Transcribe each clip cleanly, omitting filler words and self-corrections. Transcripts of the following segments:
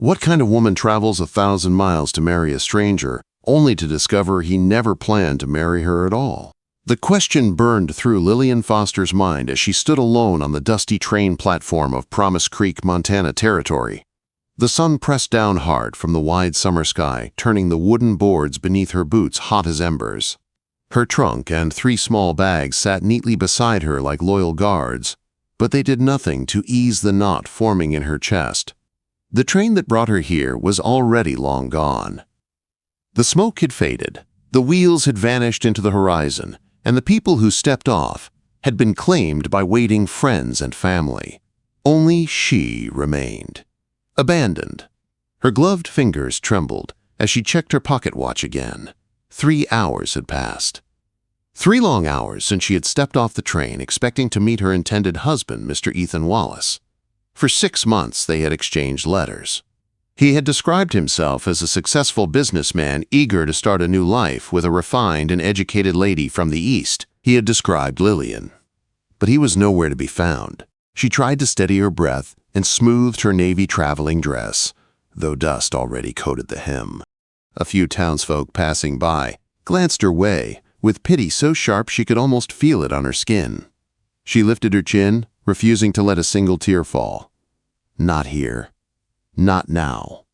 What kind of woman travels 1,000 miles to marry a stranger, only to discover he never planned to marry her at all? The question burned through Lillian Foster's mind as she stood alone on the dusty train platform of Promise Creek, Montana territory. The sun pressed down hard from the wide summer sky, turning the wooden boards beneath her boots hot as embers. Her trunk and 3 small bags sat neatly beside her like loyal guards, but they did nothing to ease the knot forming in her chest. The train that brought her here was already long gone. The smoke had faded, the wheels had vanished into the horizon, and the people who stepped off had been claimed by waiting friends and family. Only she remained. Abandoned. Her gloved fingers trembled as she checked her pocket watch again. 3 hours had passed. 3 long hours since she had stepped off the train expecting to meet her intended husband, Mr. Ethan Wallace. For 6 months they had exchanged letters. He had described himself as a successful businessman eager to start a new life with a refined and educated lady from the East. He had described Lillian. But he was nowhere to be found. She tried to steady her breath and smoothed her navy traveling dress, though dust already coated the hem. A few townsfolk passing by glanced her way, with pity so sharp she could almost feel it on her skin. She lifted her chin, refusing to let a single tear fall. Not here. Not now.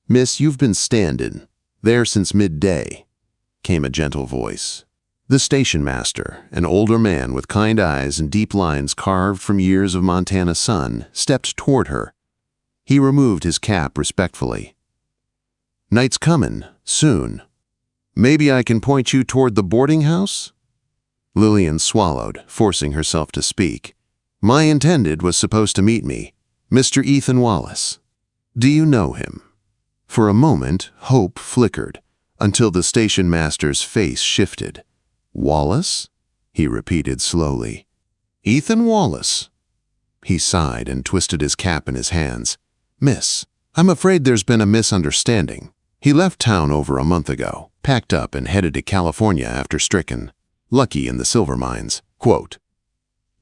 "Miss, you've been standin' there since midday," came a gentle voice. The station master, an older man with kind eyes and deep lines carved from years of Montana sun, stepped toward her. He removed his cap respectfully. "Night's comin', soon. Maybe I can point you toward the boarding house?" Lillian swallowed, forcing herself to speak. "My intended was supposed to meet me, Mr. Ethan Wallace. Do you know him?" For a moment, hope flickered, until the station master's face shifted. "Wallace?" he repeated slowly. "Ethan Wallace." He sighed and twisted his cap in his hands. "Miss, I'm afraid there's been a misunderstanding. He left town over a month ago, packed up and headed to California after stricken. Lucky in the silver mines." Quote.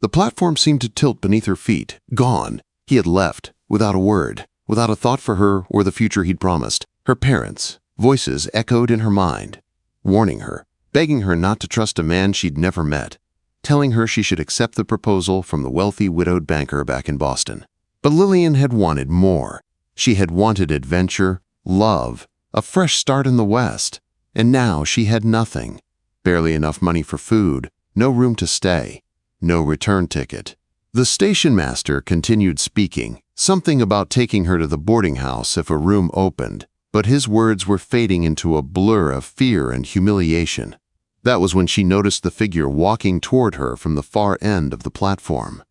The platform seemed to tilt beneath her feet. Gone. He had left, without a word, without a thought for her or the future he'd promised. Her parents' voices echoed in her mind, warning her, begging her not to trust a man she'd never met, telling her she should accept the proposal from the wealthy widowed banker back in Boston. But Lillian had wanted more. She had wanted adventure, love, a fresh start in the West, and now she had nothing. Barely enough money for food, no room to stay, no return ticket. The station master continued speaking, something about taking her to the boarding house if a room opened, but his words were fading into a blur of fear and humiliation. That was when she noticed the figure walking toward her from the far end of the platform.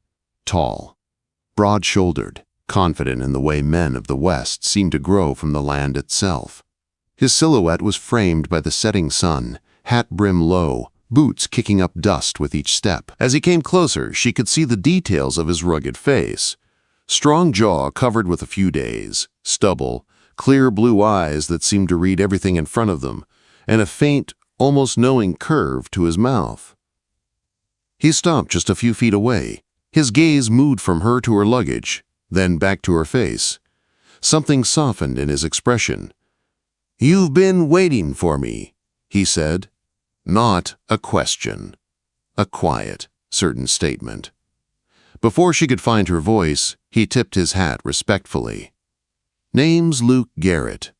Tall, broad-shouldered, confident in the way men of the West seemed to grow from the land itself. His silhouette was framed by the setting sun, hat brim low, boots kicking up dust with each step. As he came closer, she could see the details of his rugged face. Strong jaw covered with a few days, stubble, clear blue eyes that seemed to read everything in front of them, and a faint, almost knowing curve to his mouth. He stopped just a few feet away. His gaze moved from her to her luggage, then back to her face. Something softened in his expression. "You've been waiting for me," he said. Not a question. A quiet, certain statement. Before she could find her voice, he tipped his hat respectfully. "Name's Luke Garrett.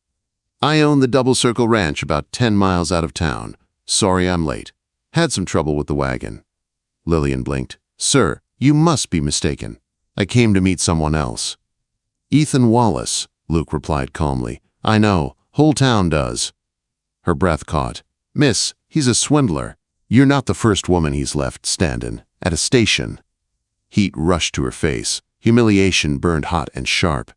I own the Double Circle Ranch about 10 miles out of town. Sorry I'm late. Had some trouble with the wagon." Lillian blinked. "Sir, you must be mistaken. I came to meet someone else." "Ethan Wallace," Luke replied calmly. "I know. Whole town does." Her breath caught. "Miss, he's a swindler. You're not the first woman he's left standing at a station." Heat rushed to her face. Humiliation burned hot and sharp.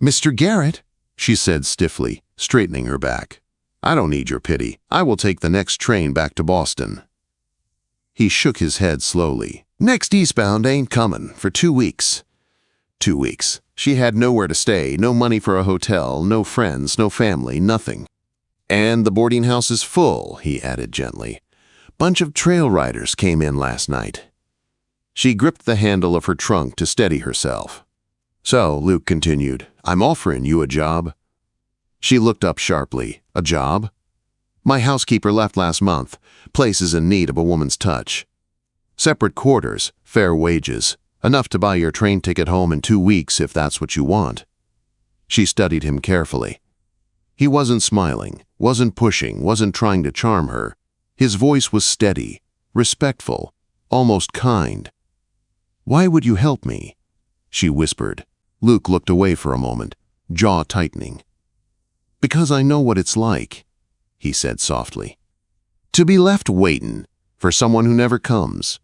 "Mr. Garrett," she said stiffly, straightening her back. "I don't need your pity. I will take the next train back to Boston." He shook his head slowly. "Next eastbound ain't comin' for 2 weeks." 2 weeks. She had nowhere to stay, no money for a hotel, no friends, no family, nothing. "And the boarding house is full," he added gently. "Bunch of trail riders came in last night." She gripped the handle of her trunk to steady herself. So, Luke continued, I'm offering you a job. She looked up sharply. A job? My housekeeper left last month. Place is in need of a woman's touch. Separate quarters, fair wages, enough to buy your train ticket home in 2 weeks if that's what you want. She studied him carefully. He wasn't smiling, wasn't pushing, wasn't trying to charm her. His voice was steady, respectful, almost kind. Why would you help me? She whispered. Luke looked away for a moment, jaw tightening. Because I know what it's like, he said softly. To be left waitin' for someone who never comes.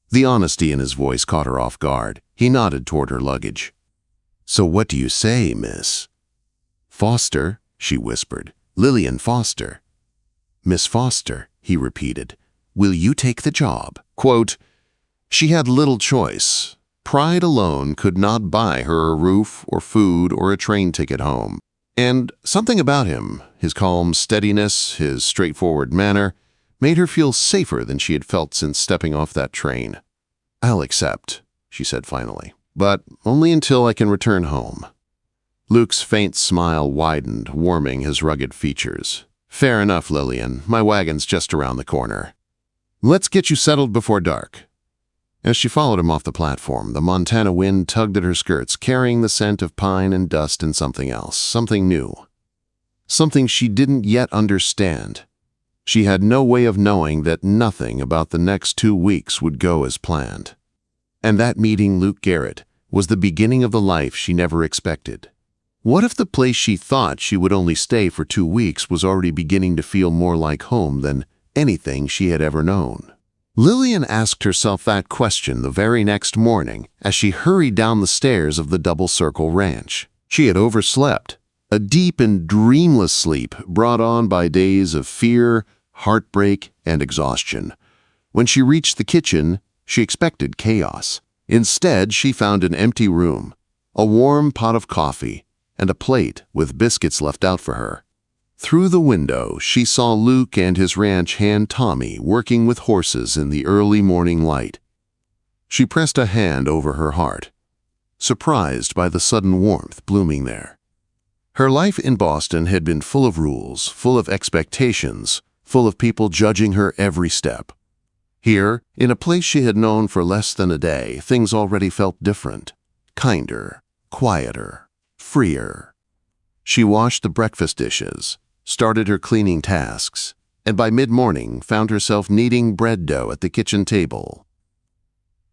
The honesty in his voice caught her off guard. He nodded toward her luggage. So what do you say, miss? Foster, she whispered. Lillian Foster. Miss Foster, he repeated. Will you take the job? Quote, she had little choice. Pride alone could not buy her a roof or food or a train ticket home. And something about him, his calm steadiness, his straightforward manner, made her feel safer than she had felt since stepping off that train. I'll accept, she said finally, but only until I can return home. Luke's faint smile widened, warming his rugged features. Fair enough, Lillian. My wagon's just around the corner. Let's get you settled before dark. As she followed him off the platform, the Montana wind tugged at her skirts, carrying the scent of pine and dust and something else, something new. Something she didn't yet understand. She had no way of knowing that nothing about the next 2 weeks would go as planned. And that meeting Luke Garrett was the beginning of the life she never expected. What if the place she thought she would only stay for 2 weeks was already beginning to feel more like home than anything she had ever known? Lillian asked herself that question the very next morning as she hurried down the stairs of the Double Circle Ranch. She had overslept, a deep and dreamless sleep brought on by days of fear, heartbreak, and exhaustion. When she reached the kitchen, she expected chaos. Instead, she found an empty room, a warm pot of coffee, and a plate with biscuits left out for her. Through the window, she saw Luke and his ranch hand Tommy working with horses in the early morning light. She pressed a hand over her heart, surprised by the sudden warmth blooming there. Her life in Boston had been full of rules, full of expectations, full of people judging her every step. Here, in a place she had known for less than a day, things already felt different, kinder, quieter, freer. She washed the breakfast dishes, started her cleaning tasks, and by mid-morning found herself kneading bread dough at the kitchen table.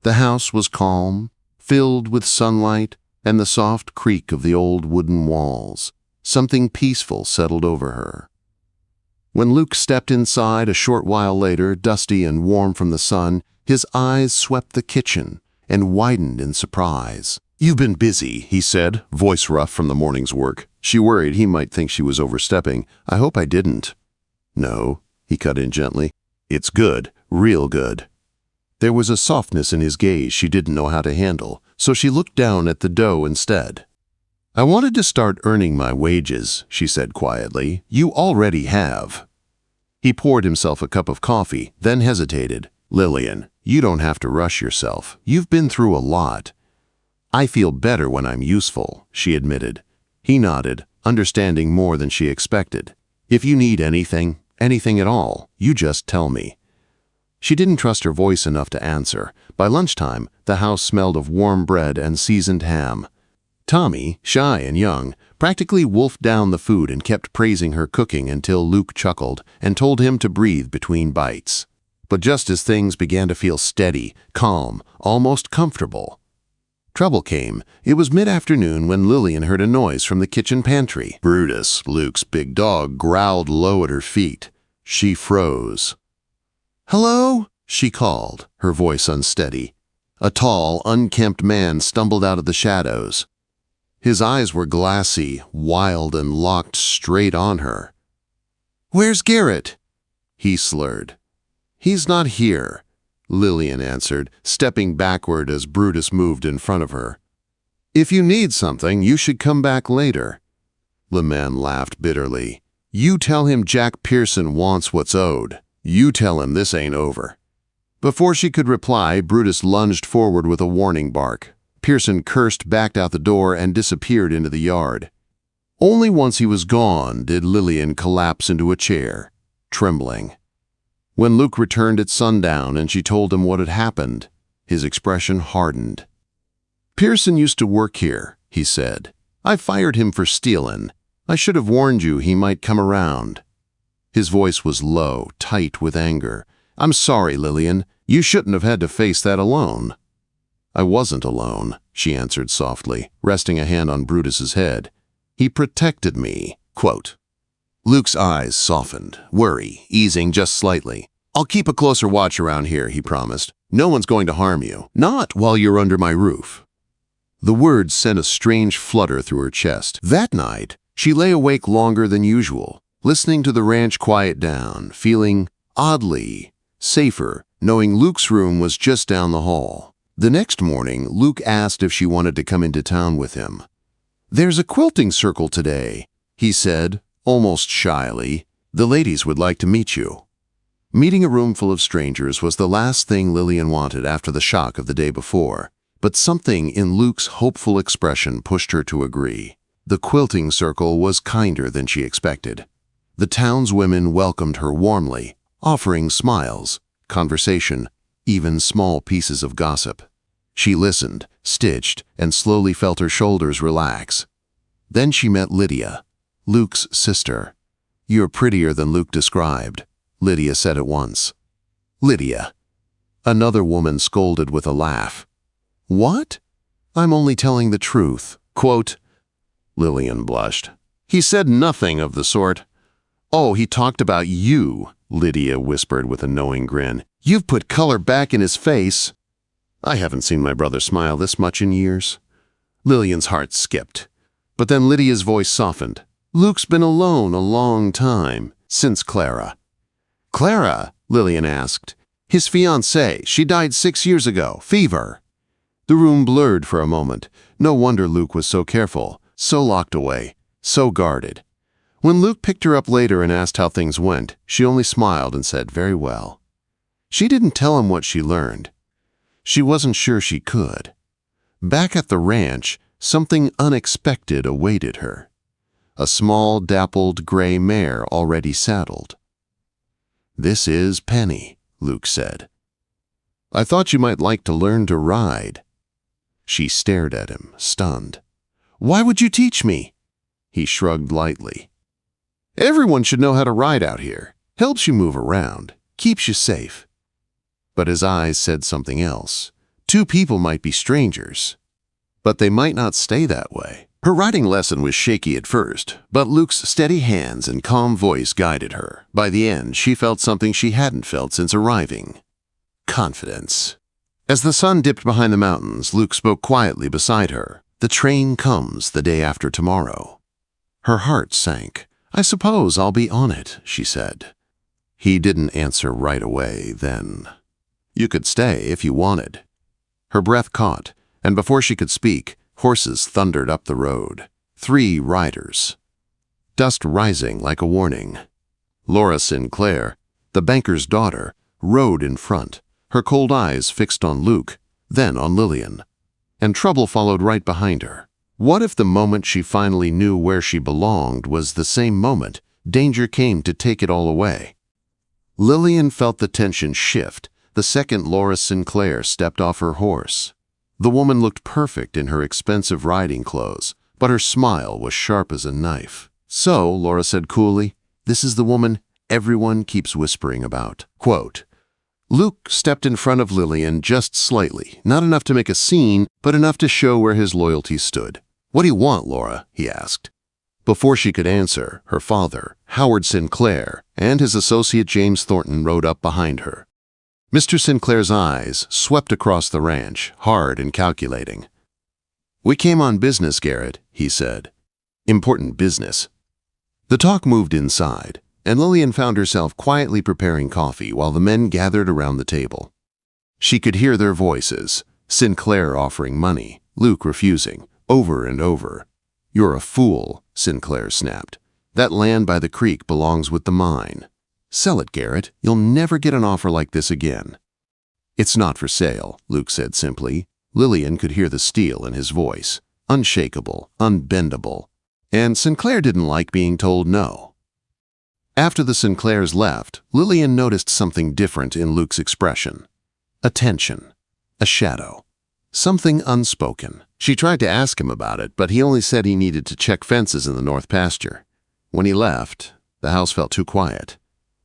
The house was calm, filled with sunlight and the soft creak of the old wooden walls. Something peaceful settled over her. When Luke stepped inside a short while later, dusty and warm from the sun, his eyes swept the kitchen and widened in surprise. You've been busy, he said, voice rough from the morning's work. She worried he might think she was overstepping. I hope I didn't. No, he cut in gently. It's good, real good. There was a softness in his gaze she didn't know how to handle, so she looked down at the dough instead. I wanted to start earning my wages, she said quietly. You already have. He poured himself a cup of coffee, then hesitated. Lillian, you don't have to rush yourself. You've been through a lot. I feel better when I'm useful, she admitted. He nodded, understanding more than she expected. If you need anything at all, you just tell me. She didn't trust her voice enough to answer. By lunchtime, the house smelled of warm bread and seasoned ham. Tommy, shy and young, practically wolfed down the food and kept praising her cooking until Luke chuckled and told him to breathe between bites. But just as things began to feel steady, calm, almost comfortable, trouble came. It was mid-afternoon when Lillian heard a noise from the kitchen pantry. Brutus, Luke's big dog, growled low at her feet. She froze. "Hello?" she called, her voice unsteady. A tall, unkempt man stumbled out of the shadows. His eyes were glassy, wild, and locked straight on her. "Where's Garrett?" he slurred. "He's not here," Lillian answered, stepping backward as Brutus moved in front of her. "If you need something, you should come back later." The man laughed bitterly. "You tell him Jack Pearson wants what's owed. You tell him this ain't over." Before she could reply, Brutus lunged forward with a warning bark. Pearson cursed, backed out the door, and disappeared into the yard. Only once he was gone did Lillian collapse into a chair, trembling. When Luke returned at sundown and she told him what had happened, his expression hardened. "Pearson used to work here," he said. "I fired him for stealing. I should have warned you he might come around." His voice was low, tight with anger. "I'm sorry, Lillian. You shouldn't have had to face that alone." "I wasn't alone," she answered softly, resting a hand on Brutus's head. "He protected me." Quote. Luke's eyes softened, worry easing just slightly. "I'll keep a closer watch around here," he promised. "No one's going to harm you. Not while you're under my roof." The words sent a strange flutter through her chest. That night, she lay awake longer than usual, listening to the ranch quiet down, feeling oddly safer, knowing Luke's room was just down the hall. The next morning, Luke asked if she wanted to come into town with him. "There's a quilting circle today," he said, almost shyly. "The ladies would like to meet you." Meeting a room full of strangers was the last thing Lillian wanted after the shock of the day before, but something in Luke's hopeful expression pushed her to agree. The quilting circle was kinder than she expected. The town's women welcomed her warmly, offering smiles, conversation, even small pieces of gossip. She listened, stitched, and slowly felt her shoulders relax. Then she met Lydia, Luke's sister. "You're prettier than Luke described," Lydia said at once. "Lydia." Another woman scolded with a laugh. "What?" "I'm only telling the truth." Quote. Lillian blushed. "He said nothing of the sort." "Oh, he talked about you," Lydia whispered with a knowing grin. "You've put color back in his face." I haven't seen my brother smile this much in years. Lillian's heart skipped. But then Lydia's voice softened. "Luke's been alone a long time, since Clara." "Clara?" Lillian asked. "His fiancée. She died 6 years ago. Fever." The room blurred for a moment. No wonder Luke was so careful, so locked away, so guarded. When Luke picked her up later and asked how things went, she only smiled and said, "Very well." She didn't tell him what she learned. She wasn't sure she could. Back at the ranch, something unexpected awaited her. A small, dappled gray mare already saddled. "This is Penny," Luke said. "I thought you might like to learn to ride." She stared at him, stunned. "Why would you teach me?" He shrugged lightly. "Everyone should know how to ride out here. Helps you move around, keeps you safe." But his eyes said something else. 2 people might be strangers, but they might not stay that way. Her riding lesson was shaky at first, but Luke's steady hands and calm voice guided her. By the end, she felt something she hadn't felt since arriving. Confidence. As the sun dipped behind the mountains, Luke spoke quietly beside her. "The train comes the day after tomorrow." Her heart sank. "I suppose I'll be on it," she said. He didn't answer right away then. "You could stay if you wanted." Her breath caught, and before she could speak, horses thundered up the road. 3 riders. Dust rising like a warning. Laura Sinclair, the banker's daughter, rode in front, her cold eyes fixed on Luke, then on Lillian. And trouble followed right behind her. What if the moment she finally knew where she belonged was the same moment danger came to take it all away? Lillian felt the tension shift the second Laura Sinclair stepped off her horse. The woman looked perfect in her expensive riding clothes, but her smile was sharp as a knife. "So," Laura said coolly, "this is the woman everyone keeps whispering about." Quote. Luke stepped in front of Lillian just slightly, not enough to make a scene, but enough to show where his loyalty stood. "What do you want, Laura?" he asked. Before she could answer, her father, Howard Sinclair, and his associate James Thornton rode up behind her. Mr. Sinclair's eyes swept across the ranch, hard and calculating. "We came on business, Garrett," he said. "Important business." The talk moved inside, and Lillian found herself quietly preparing coffee while the men gathered around the table. She could hear their voices, Sinclair offering money, Luke refusing, over and over. "You're a fool," Sinclair snapped. "That land by the creek belongs with the mine. Sell it, Garrett. You'll never get an offer like this again." "It's not for sale," Luke said simply. Lillian could hear the steel in his voice, unshakable, unbendable. And Sinclair didn't like being told no. After the Sinclairs left, Lillian noticed something different in Luke's expression. A tension, a shadow, something unspoken. She tried to ask him about it, but he only said he needed to check fences in the north pasture. When he left, the house felt too quiet,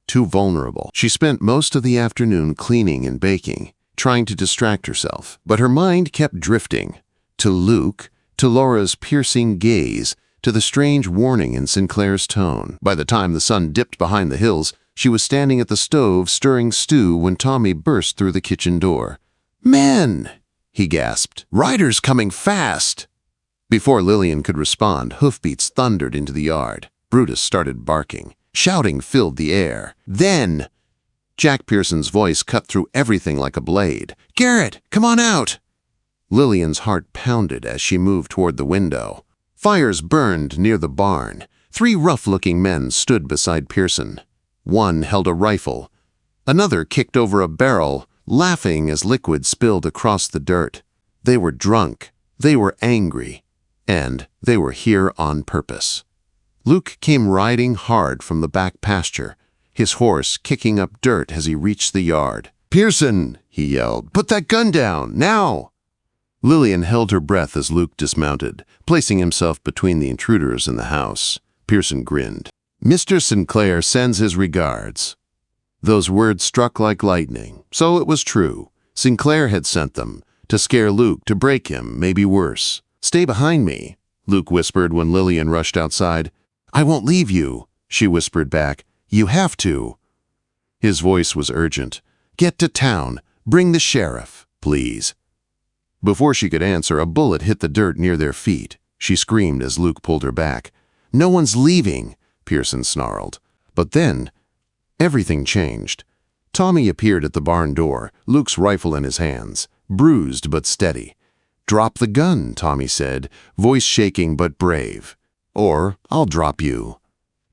too vulnerable. She spent most of the afternoon cleaning and baking, trying to distract herself, but her mind kept drifting. To Luke, to Laura's piercing gaze, to the strange warning in Sinclair's tone. By the time the sun dipped behind the hills, she was standing at the stove stirring stew when Tommy burst through the kitchen door. "Men!" he gasped. "Riders coming fast!" Before Lillian could respond, hoofbeats thundered into the yard. Brutus started barking. Shouting filled the air. Then, Jack Pearson's voice cut through everything like a blade. "Garrett, come on out!" Lillian's heart pounded as she moved toward the window. Fires burned near the barn. 3 rough-looking men stood beside Pearson. One held a rifle. Another kicked over a barrel, laughing as liquid spilled across the dirt. They were drunk. They were angry. And they were here on purpose. Luke came riding hard from the back pasture, his horse kicking up dirt as he reached the yard. "Pearson!" he yelled. "Put that gun down, now!" Lillian held her breath as Luke dismounted, placing himself between the intruders and the house. Pearson grinned. "Mr. Sinclair sends his regards." Those words struck like lightning. So it was true. Sinclair had sent them, to scare Luke, to break him, maybe worse. "Stay behind me," Luke whispered when Lillian rushed outside. "I won't leave you," she whispered back. "You have to." His voice was urgent. "Get to town. Bring the sheriff, please." Before she could answer, a bullet hit the dirt near their feet. She screamed as Luke pulled her back. "No one's leaving," Pearson snarled. But then, everything changed. Tommy appeared at the barn door, Luke's rifle in his hands, bruised but steady. "Drop the gun," Tommy said, voice shaking but brave. "Or I'll drop you."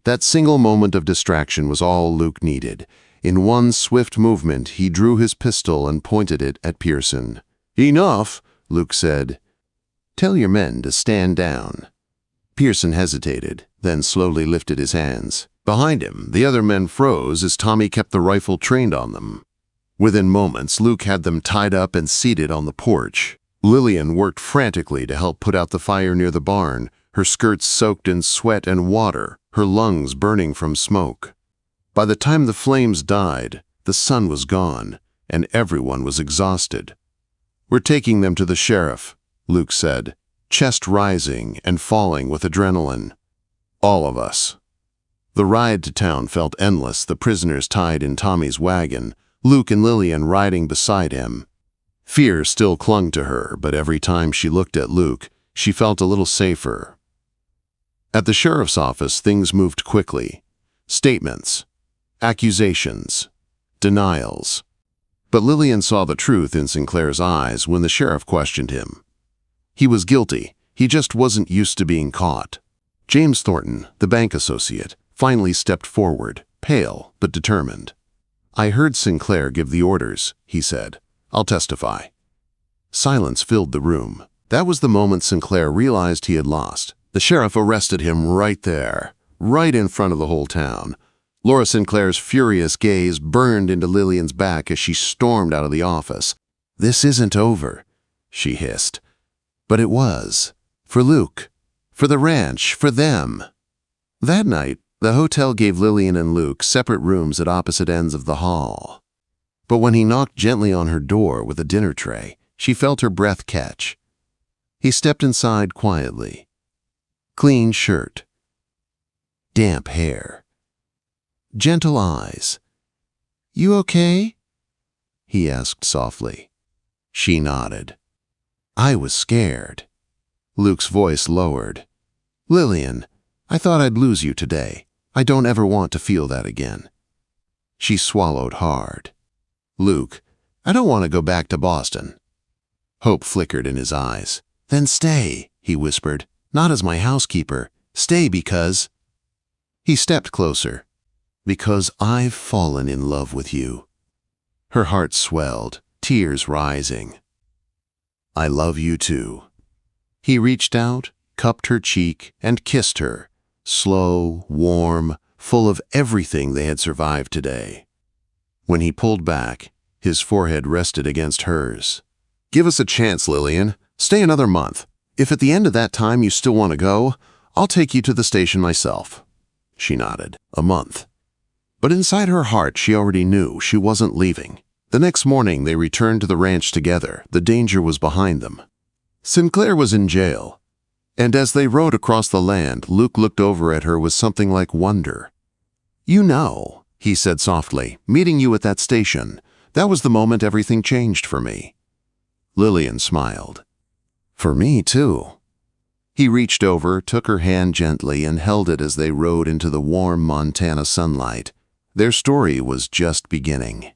That single moment of distraction was all Luke needed. In one swift movement, he drew his pistol and pointed it at Pearson. "Enough," Luke said. "Tell your men to stand down." Pearson hesitated, then slowly lifted his hands. Behind him, the other men froze as Tommy kept the rifle trained on them. Within moments, Luke had them tied up and seated on the porch. Lillian worked frantically to help put out the fire near the barn, her skirts soaked in sweat and water, her lungs burning from smoke. By the time the flames died, the sun was gone, and everyone was exhausted. "We're taking them to the sheriff," Luke said, chest rising and falling with adrenaline. "All of us." The ride to town felt endless, the prisoners tied in Tommy's wagon, Luke and Lillian riding beside him. Fear still clung to her, but every time she looked at Luke, she felt a little safer. At the sheriff's office, things moved quickly. Statements, accusations, denials. But Lillian saw the truth in Sinclair's eyes when the sheriff questioned him. He was guilty. He just wasn't used to being caught. James Thornton, the bank associate, finally stepped forward, pale but determined. "I heard Sinclair give the orders," he said. "I'll testify." Silence filled the room. That was the moment Sinclair realized he had lost. The sheriff arrested him right there, right in front of the whole town. Laura Sinclair's furious gaze burned into Lillian's back as she stormed out of the office. "This isn't over," she hissed. But it was. For Luke. For the ranch. For them. That night, the hotel gave Lillian and Luke separate rooms at opposite ends of the hall. But when he knocked gently on her door with a dinner tray, she felt her breath catch. He stepped inside quietly. Clean shirt. Damp hair. Gentle eyes. "You okay?" he asked softly. She nodded. "I was scared." Luke's voice lowered. "Lillian, I thought I'd lose you today. I don't ever want to feel that again." She swallowed hard. "Luke, I don't want to go back to Boston." Hope flickered in his eyes. "Then stay," he whispered. "Not as my housekeeper. Stay because—" He stepped closer. "Because I've fallen in love with you." Her heart swelled, tears rising. I love you too." He reached out, cupped her cheek, and kissed her, slow, warm, full of everything they had survived today. When he pulled back, his forehead rested against hers. "Give us a chance, Lillian. Stay another month. If at the end of that time you still want to go, I'll take you to the station myself." She nodded. A month. But inside her heart, she already knew she wasn't leaving. The next morning, they returned to the ranch together. The danger was behind them. Sinclair was in jail, and as they rode across the land, Luke looked over at her with something like wonder. "You know," he said softly, "meeting you at that station, that was the moment everything changed for me." Lillian smiled. "For me, too." He reached over, took her hand gently, and held it as they rode into the warm Montana sunlight. Their story was just beginning.